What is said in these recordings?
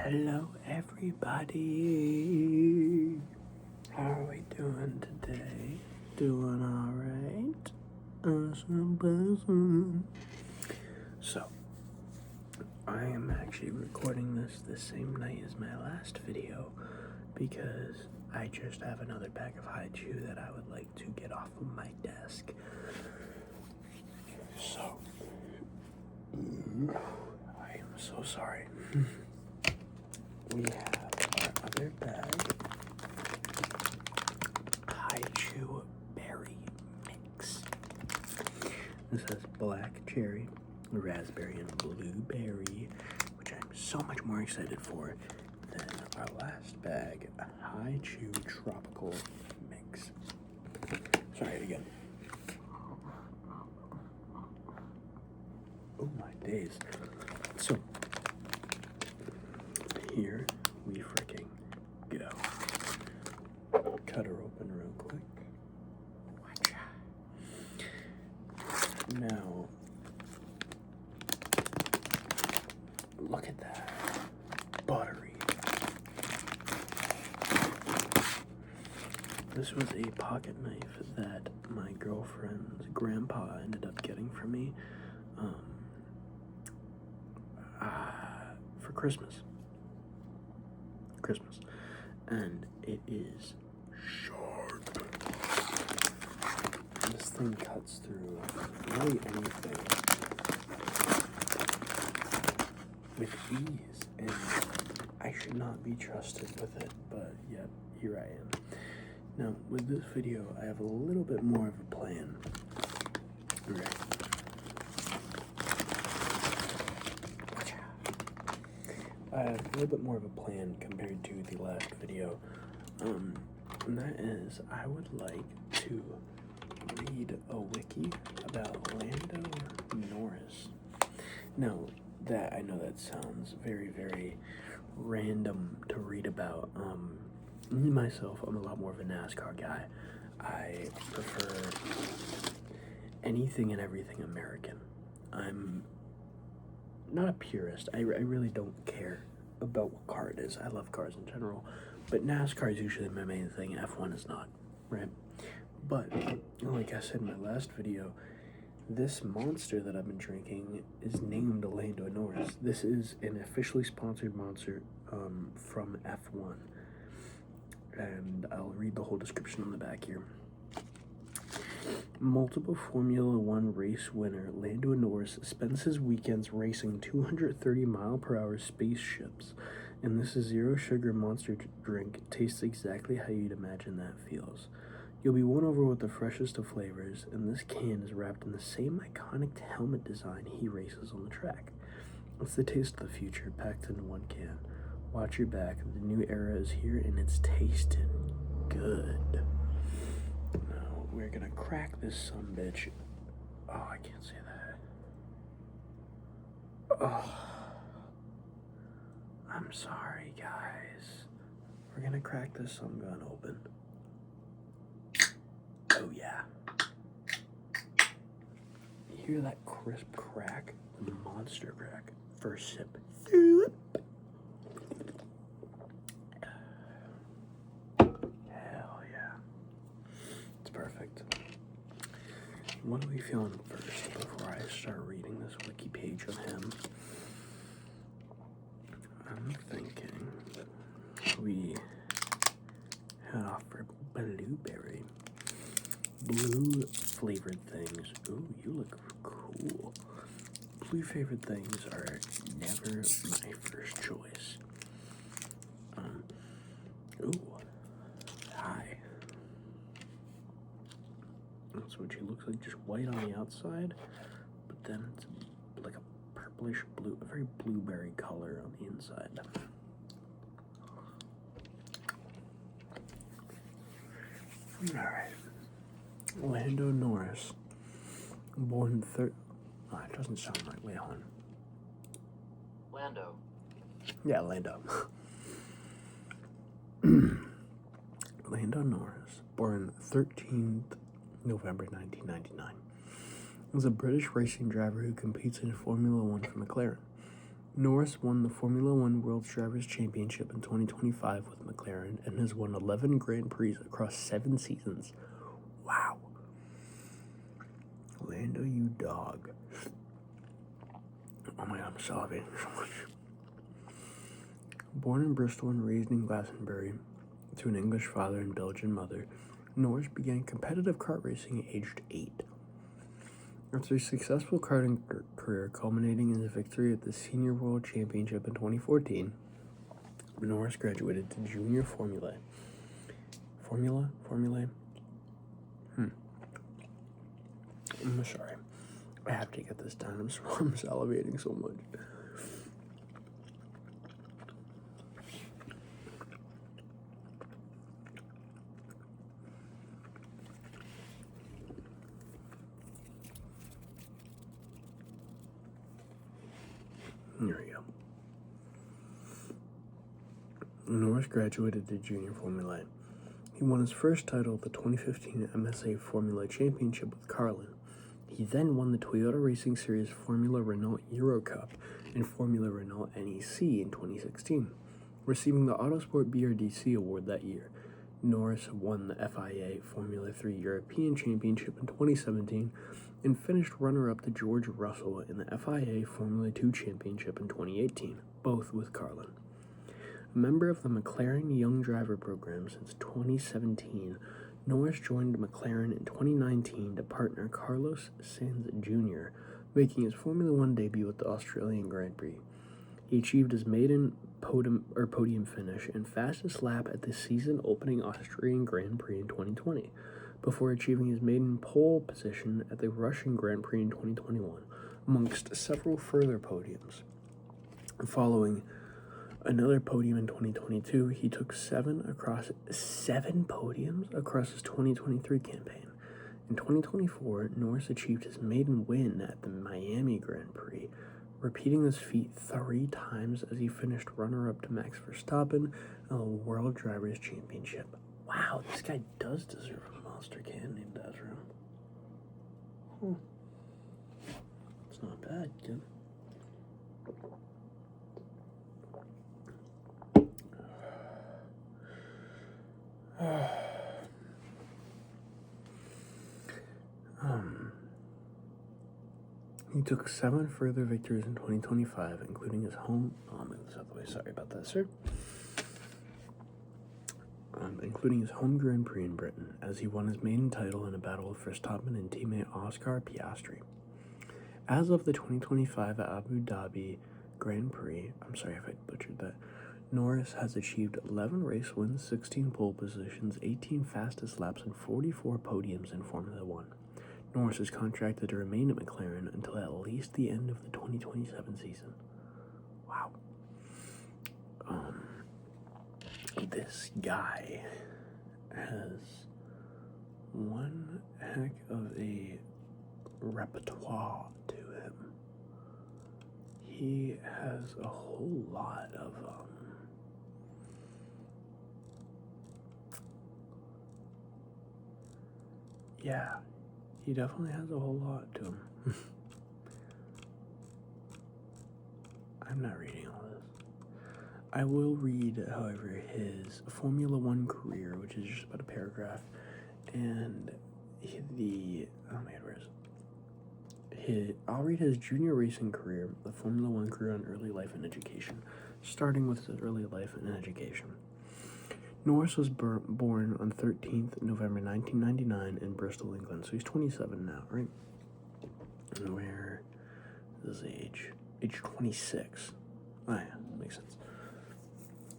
Hello everybody, how are we doing today? Doing alright? Awesome. So, I am actually recording this the same night as my last video because I just have another bag of haiku that I would like to get off of my desk. So, I am so sorry. We have our other bag, haiku berry mix. This has black cherry, raspberry, and blueberry, which I'm so much more excited for than our last bag, a haiku tropical mix. Sorry again. Oh my days. So, here we freaking go. Cut her open real quick. Now, look at that. Buttery. This was a pocket knife that my girlfriend's grandpa ended up getting for me for Christmas. And it is sharp. This thing cuts through really anything with ease, and I should not be trusted with it, but yet here I am. Now, with this video, I have a little bit more of a plan. Right. I have a little bit more of a plan compared to the last video, and that is I would like to read a wiki about Lando Norris. Now, I know that sounds very, very random to read about. Me, myself, I'm a lot more of a NASCAR guy. I prefer anything and everything American. I'm not a purist. I really don't care about what car it is. I love cars in general, but NASCAR is usually my main thing. F1 is not, right? But like I said in my last video, this monster that I've been drinking is named Lando Norris. This is an officially sponsored monster from F1, and I'll read the whole description on the back here. Multiple Formula One race winner Lando Norris spends his weekends racing 230-mile-per-hour spaceships, and this zero sugar monster drink tastes exactly how you'd imagine that feels. You'll be won over with the freshest of flavors, and this can is wrapped in the same iconic helmet design he races on the track. It's the taste of the future packed into one can. Watch your back, the new era is here and it's tasting good. Now, we're gonna crack this sumbitch. Oh, I can't say that. Oh, I'm sorry, guys. We're gonna crack this some gun open. Oh, yeah. You hear that crisp crack? The monster crack. First sip. Hell yeah. It's perfect. What are we feeling first before I start reading this wiki page of him? I'm thinking we head off for blueberry. Blue flavored things. Ooh, you look cool. Blue flavored things are never my first choice. Ooh, hi. That's what she looks like, just white on the outside, but then it's like a purplish blue, a very blueberry color on the inside. All right. Lando Norris, born it doesn't sound right. Wait, hold on. Lando. Yeah, Lando. Lando Norris, born 13th November 1999, was a British racing driver who competes in Formula One for McLaren. Norris won the Formula One World Drivers' Championship in 2025 with McLaren and has won 11 Grand Prix across 7 seasons. Wow. Lando, you dog. Oh my god, I'm sobbing so much. Born in Bristol and raised in Glastonbury to an English father and Belgian mother, Norris began competitive kart racing at aged 8. After a successful karting career culminating in his victory at the Senior World Championship in 2014, Norris graduated to Junior Formulae. Formulae? I'm sorry. I have to get this done. I'm salivating so much. There we go. Norris graduated to Junior Formulae. He won his first title at the 2015 MSA Formula Championship with Carlin. He then won the Toyota Racing Series Formula Renault Euro Cup and Formula Renault NEC in 2016, receiving the Autosport BRDC award that year. Norris won the FIA Formula 3 European Championship in 2017 and finished runner-up to George Russell in the FIA Formula 2 Championship in 2018, both with Carlin. A member of the McLaren Young Driver Program since 2017, Norris joined McLaren in 2019 to partner Carlos Sainz Jr., making his Formula One debut at the Australian Grand Prix. He achieved his maiden podium finish and fastest lap at the season-opening Austrian Grand Prix in 2020, before achieving his maiden pole position at the Russian Grand Prix in 2021, amongst several further podiums. Following another podium in 2022, he took 7 podiums across his 2023 campaign. In 2024, Norris achieved his maiden win at the Miami Grand Prix, repeating this feat 3 times as he finished runner-up to Max Verstappen in the World Drivers' Championship. Wow, this guy does deserve a monster can named after him. It's not bad, kid. He took 7 further victories in 2025, including his home. Oh, I'm moving this out of the way. Sorry about that, sir. Including his home Grand Prix in Britain, as he won his maiden title in a battle with Verstappen and teammate Oscar Piastri. As of the 2025 Abu Dhabi Grand Prix, I'm sorry if I butchered that, Norris has achieved 11 race wins, 16 pole positions, 18 fastest laps, and 44 podiums in Formula One. Norris is contracted to remain at McLaren until at least the end of the 2027 season. Wow. This guy has one heck of a repertoire to him. He has a whole lot of yeah, he definitely has a whole lot to him. I'm not reading all this. I will read, however, his Formula One career, which is just about a paragraph, and I'll read his junior racing career, the Formula One career, on early life and education, starting with his early life and education. Norris was born on 13th November 1999 in Bristol, England, so he's 27 now, right? And where is his age? Age 26. Oh yeah, makes sense.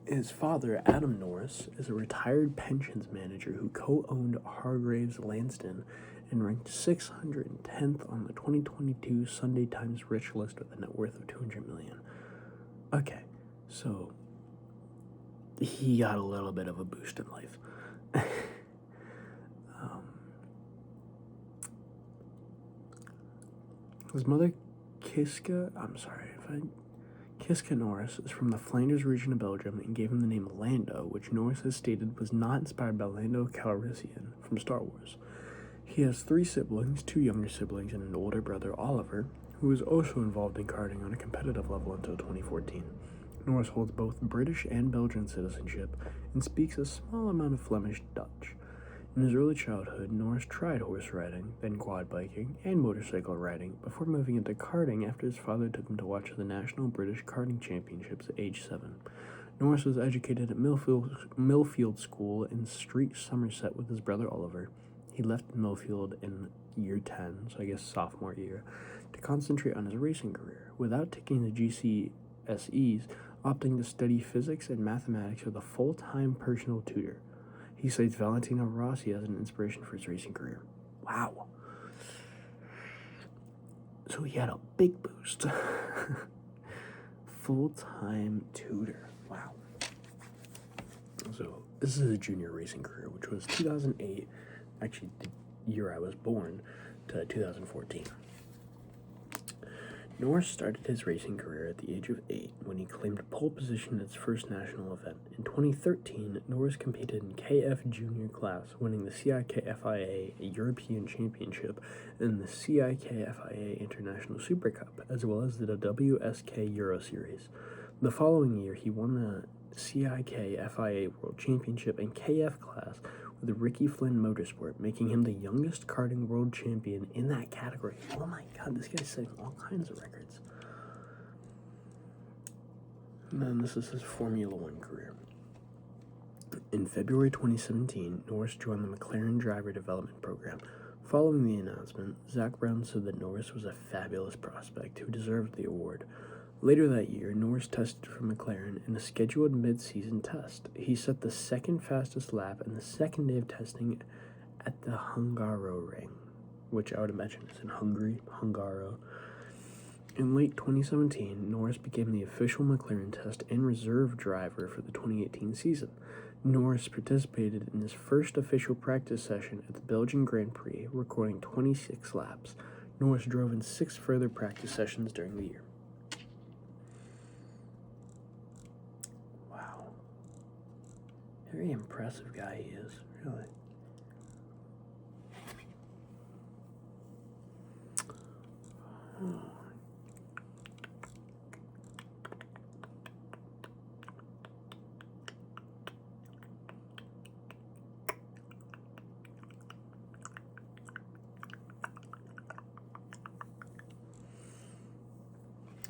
His father, Adam Norris, is a retired pensions manager who co-owned Hargreaves Lansdowne and ranked 610th on the 2022 Sunday Times Rich list with a net worth of $200 million. Okay, so he got a little bit of a boost in life. His mother, Kiska Norris, is from the Flanders region of Belgium and gave him the name Lando, which Norris has stated was not inspired by Lando Calrissian from Star Wars. He has 3 siblings, 2 younger siblings, and an older brother, Oliver, who was also involved in karting on a competitive level until 2014. Norris holds both British and Belgian citizenship and speaks a small amount of Flemish Dutch. In his early childhood, Norris tried horse riding, then quad biking, and motorcycle riding before moving into karting after his father took him to watch the National British Karting Championships at age 7. Norris was educated at Millfield School in Street, Somerset with his brother Oliver. He left Millfield in year 10, so I guess sophomore year, to concentrate on his racing career, without taking the GCSEs, opting to study physics and mathematics with a full-time personal tutor. He cites Valentino Rossi as an inspiration for his racing career. Wow. So he had a big boost. Full-time tutor. Wow. So this is a junior racing career, which was 2008, actually the year I was born, to 2014. Norris started his racing career at the age of 8 when he claimed pole position at his first national event. In 2013, Norris competed in KF Junior class, winning the CIKFIA European Championship and the CIKFIA International Super Cup, as well as the WSK Euro Series. The following year, he won the CIKFIA World Championship in KF class with Ricky Flynn Motorsport, making him the youngest karting world champion in that category. Oh my god, this guy's setting all kinds of records. And then this is his Formula One career. In February 2017, Norris joined the McLaren Driver Development Program. Following the announcement, Zach Brown said that Norris was a fabulous prospect who deserved the award. Later that year, Norris tested for McLaren in a scheduled mid-season test. He set the second fastest lap in the second day of testing at the Hungaroring, which I would imagine is in Hungary, Hungaro. In late 2017, Norris became the official McLaren test and reserve driver for the 2018 season. Norris participated in his first official practice session at the Belgian Grand Prix, recording 26 laps. Norris drove in 6 further practice sessions during the year. Very impressive guy he is, really.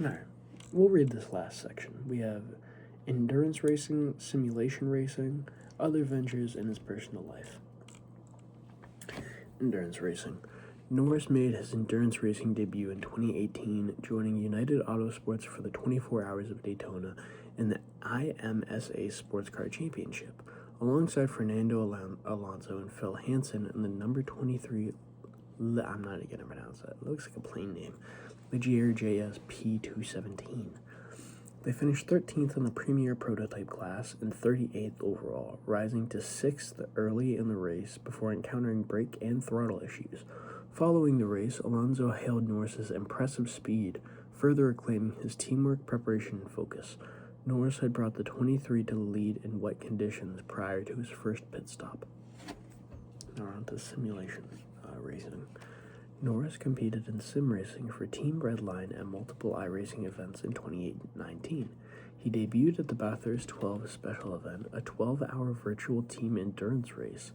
Alright, we'll read this last section. We have endurance racing, simulation racing, other ventures in his personal life. Endurance racing. Norris made his endurance racing debut in 2018, joining United Autosports for the 24 Hours of Daytona in the IMSA Sports Car Championship, alongside Fernando Alonso and Phil Hansen in the number 23, I'm not going to pronounce that, it looks like a plane name, Ligier JS P217. They finished 13th in the Premier Prototype class and 38th overall, rising to 6th early in the race before encountering brake and throttle issues. Following the race, Alonso hailed Norris's impressive speed, further acclaiming his teamwork, preparation, and focus. Norris had brought the 23 to the lead in wet conditions prior to his first pit stop. Now on to simulation racing. Norris competed in sim racing for Team Redline at multiple iRacing events in 2019. He debuted at the Bathurst 12 special event, a 12-hour virtual team endurance race,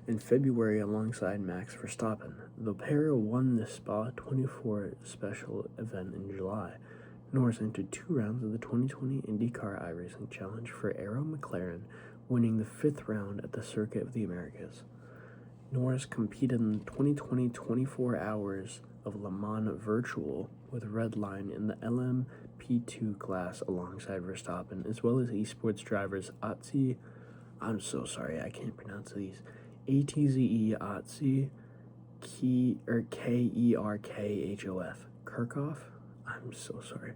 in February alongside Max Verstappen. The pair won the Spa 24 special event in July. Norris entered 2 rounds of the 2020 IndyCar iRacing Challenge for Arrow McLaren, winning the 5th round at the Circuit of the Americas. Norris competed in the 2020 24 Hours of Le Mans Virtual with Redline in the LMP2 class alongside Verstappen, as well as esports drivers Otzi, I'm so sorry, I can't pronounce these, ATZE Otzi, Kerkhoff, Kirchhoff, I'm so sorry,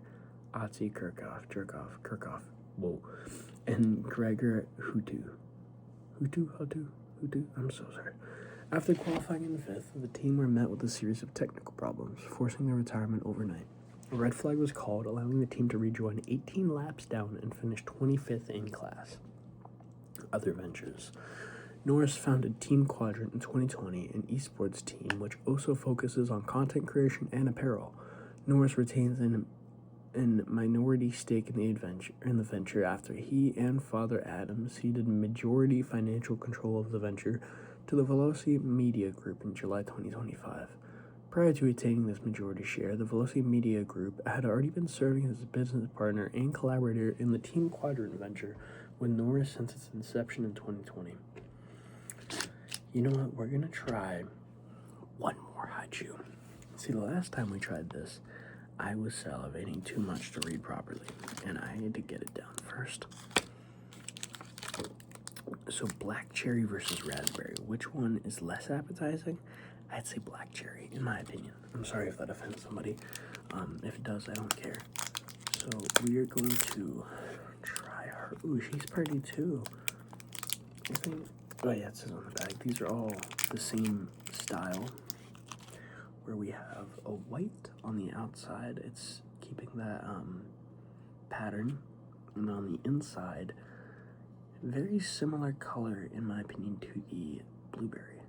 Otzi Kirchhoff, whoa, and Gregor Hutu, I'm so sorry. After qualifying in 5th, the team were met with a series of technical problems, forcing their retirement overnight. A red flag was called, allowing the team to rejoin 18 laps down and finish 25th in class. Other ventures. Norris founded Team Quadrant in 2020, an esports team which also focuses on content creation and apparel. Norris retains an minority stake in the venture after he and Father Adam ceded majority financial control of the venture to the Velocity Media Group in July 2025. Prior to attaining this majority share, the Velocity Media Group had already been serving as a business partner and collaborator in the Team Quadrant venture with Norris since its inception in 2020. You know what? We're going to try one more haiku. See, the last time we tried this, I was salivating too much to read properly, and I had to get it down first. So black cherry versus raspberry. Which one is less appetizing? I'd say black cherry, in my opinion. I'm sorry if that offends somebody. If it does, I don't care. So we are going to try her. Ooh, she's pretty too. I think. Oh yeah, it says on the bag. These are all the same style. Where we have a white on the outside. It's keeping that pattern, and on the inside, very similar color, in my opinion, to the blueberry.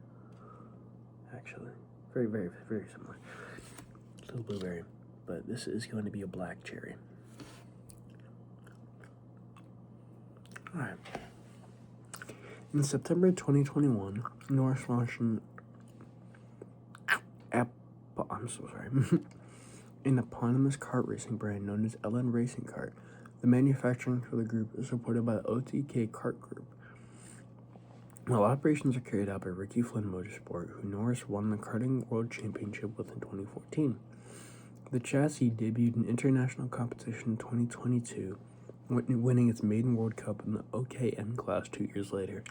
Actually, very, very, very similar to the blueberry, but this is going to be a black cherry. All right. In September 2021, Norris launched an eponymous kart racing brand known as LN Racing Kart. The manufacturing for the group is supported by the OTK Kart Group. While operations are carried out by Ricky Flynn Motorsport, who Norris won the karting world championship with in 2014. The chassis debuted in international competition in 2022, winning its maiden World Cup in the OKM class 2 years later.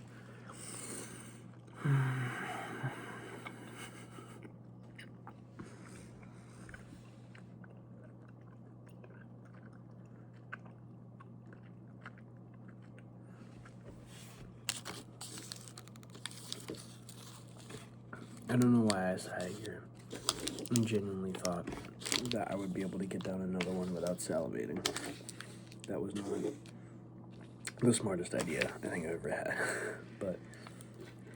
I don't know why I sat here and genuinely thought that I would be able to get down another one without salivating. That was not the smartest idea I think I've ever had. But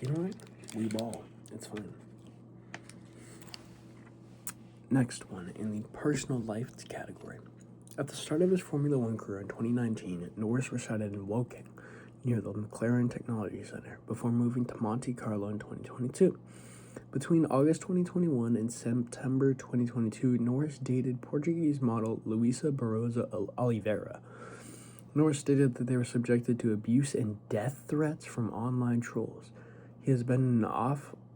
you know what? We ball. It's fine. Next one, in the personal life category. At the start of his Formula One career in 2019, Norris resided in Woking, near the McLaren Technology Center, before moving to Monte Carlo in 2022. Between August 2021 and September 2022, Norris dated Portuguese model Luísa Barroso Oliveira. Norris stated that they were subjected to abuse and death threats from online trolls. He has been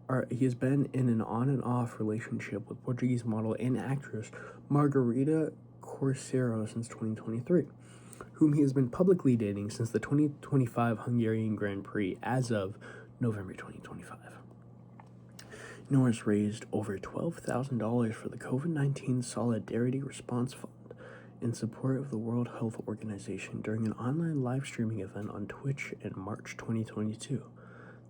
in an on and off relationship with Portuguese model and actress Margarida Corseiro since 2023, whom he has been publicly dating since the 2025 Hungarian Grand Prix as of November 2025. Norris raised over $12,000 for the COVID-19 Solidarity Response Fund in support of the World Health Organization during an online live streaming event on Twitch in March 2022.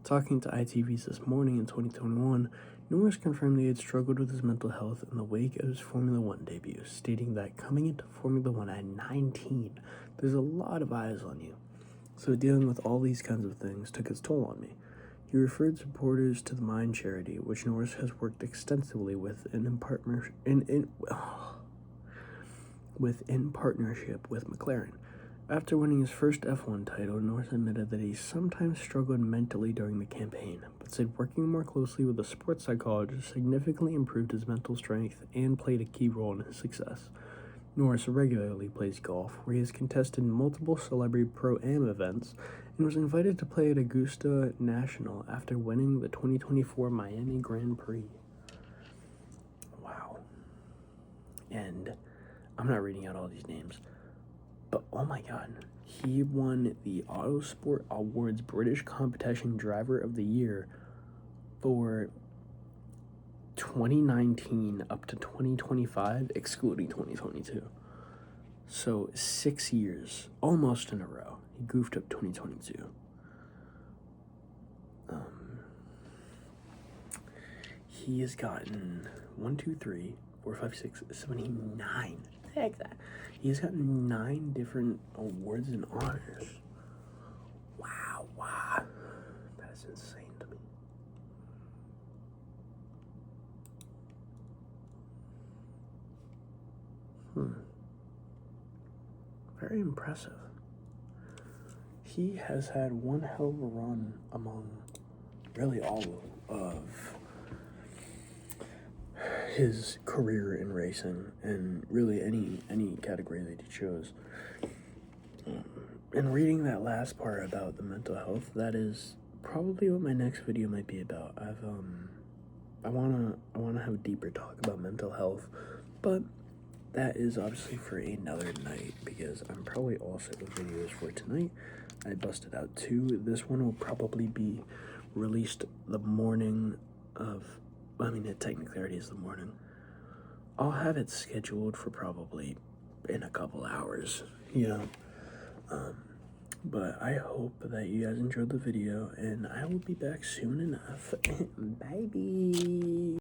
Talking to ITV This Morning in 2021, Norris confirmed that he had struggled with his mental health in the wake of his Formula One debut, stating that coming into Formula One at 19, there's a lot of eyes on you. So dealing with all these kinds of things took its toll on me. He referred supporters to the Mind charity, which Norris has worked extensively with in partnership with McLaren. After winning his first F1 title, Norris admitted that he sometimes struggled mentally during the campaign, but said working more closely with a sports psychologist significantly improved his mental strength and played a key role in his success. Norris regularly plays golf, where he has contested multiple celebrity pro-am events and was invited to play at Augusta National after winning the 2024 Miami Grand Prix. Wow. And I'm not reading out all these names, but oh my god, he won the Autosport Awards British Competition Driver of the Year for 2019 up to 2025, excluding 2022. So 6 years, almost in a row. He goofed up 2022. He has gotten 79. Heck that. He's gotten 9 different awards and honors. Wow. That is insane to me. very impressive. He has had one hell of a run among really all of his career in racing, and really any category that he chose. And reading that last part about the mental health, that is probably what my next video might be about. I wanna have a deeper talk about mental health, but that is obviously for another night, because I'm probably all set with videos for tonight. I busted out 2. This one will probably be released the morning of, I mean, it technically already is the morning. I'll have it scheduled for probably in a couple hours, you know. But I hope that you guys enjoyed the video, and I will be back soon enough. Bye.